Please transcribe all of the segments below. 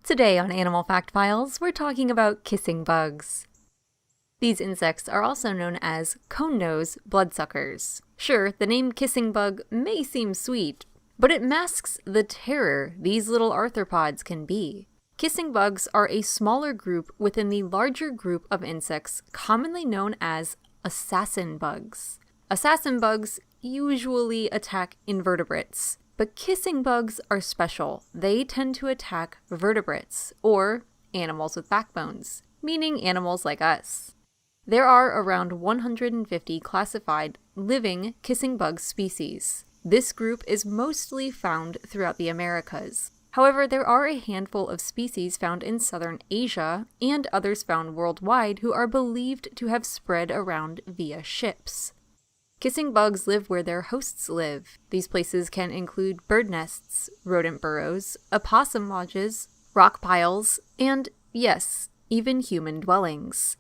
Today on Animal Fact Files, we're talking about kissing bugs. These insects are also known as cone-nose bloodsuckers. Sure, the name kissing bug may seem sweet, but it masks the terror these little arthropods can be. Kissing bugs are a smaller group within the larger group of insects commonly known as assassin bugs. Assassin bugs usually attack invertebrates, but kissing bugs are special. They tend to attack vertebrates, or animals with backbones, meaning animals like us. There are around 150 classified living kissing bug species. This group is mostly found throughout the Americas. However, there are a handful of species found in southern Asia and others found worldwide who are believed to have spread around via ships. Kissing bugs live where their hosts live. These places can include bird nests, rodent burrows, opossum lodges, rock piles, and, yes, even human dwellings.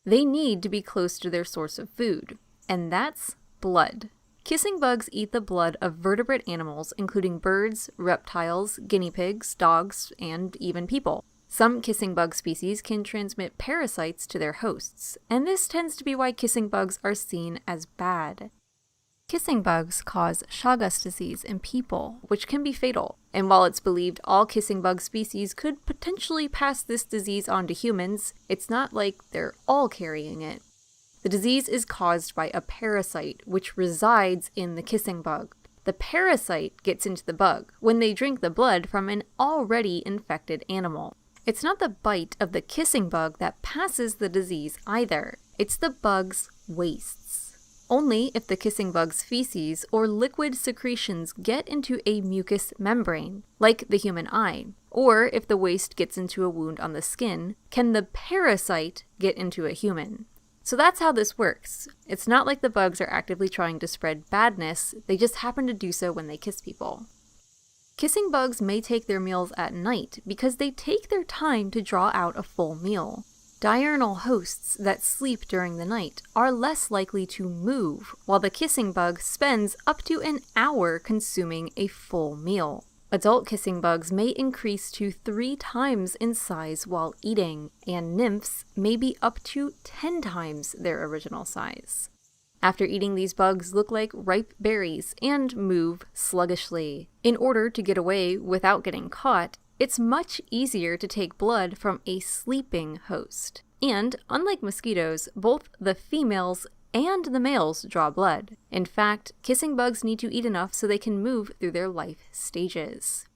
They need to be close to their source of food, and that's blood. Kissing bugs eat the blood of vertebrate animals, including birds, reptiles, guinea pigs, dogs, and even people. Some kissing bug species can transmit parasites to their hosts, and this tends to be why kissing bugs are seen as bad. Kissing bugs cause Chagas disease in people, which can be fatal, and while it's believed all kissing bug species could potentially pass this disease on to humans, it's not like they're all carrying it. The disease is caused by a parasite which resides in the kissing bug. The parasite gets into the bug when they drink the blood from an already infected animal. It's not the bite of the kissing bug that passes the disease either. It's the bug's wastes. Only if the kissing bug's feces or liquid secretions get into a mucous membrane, like the human eye, or if the waste gets into a wound on the skin, can the parasite get into a human. So that's how this works. It's not like the bugs are actively trying to spread badness, they just happen to do so when they kiss people. Kissing bugs may take their meals at night because they take their time to draw out a full meal. Diurnal hosts that sleep during the night are less likely to move, while the kissing bug spends up to an hour consuming a full meal. Adult kissing bugs may increase to 3 times in size while eating, and nymphs may be up to 10 times their original size. After eating, these bugs look like ripe berries and move sluggishly. In order to get away without getting caught, it's much easier to take blood from a sleeping host. And, unlike mosquitoes, both the females and the males draw blood. In fact, kissing bugs need to eat enough so they can move through their life stages.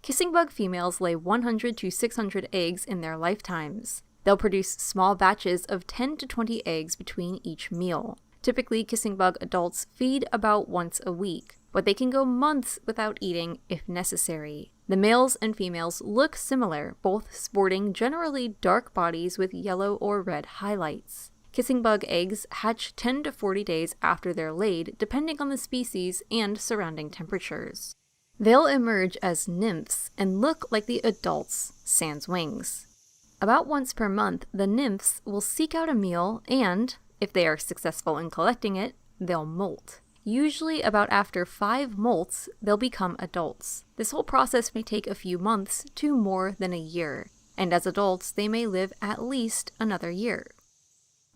Kissing bug females lay 100 to 600 eggs in their lifetimes. They'll produce small batches of 10 to 20 eggs between each meal. Typically, kissing bug adults feed about once a week, but they can go months without eating if necessary. The males and females look similar, both sporting generally dark bodies with yellow or red highlights. Kissing bug eggs hatch 10 to 40 days after they're laid, depending on the species and surrounding temperatures. They'll emerge as nymphs and look like the adults, sans wings. About once per month, the nymphs will seek out a meal and, if they are successful in collecting it, they'll molt. Usually about after 5 molts, they'll become adults. This whole process may take a few months to more than a year, and as adults, they may live at least another year.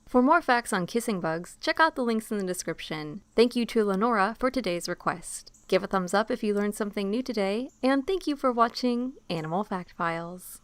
For more facts on kissing bugs, check out the links in the description. Thank you to Lenora for today's request. Give a thumbs up if you learned something new today, and thank you for watching Animal Fact Files.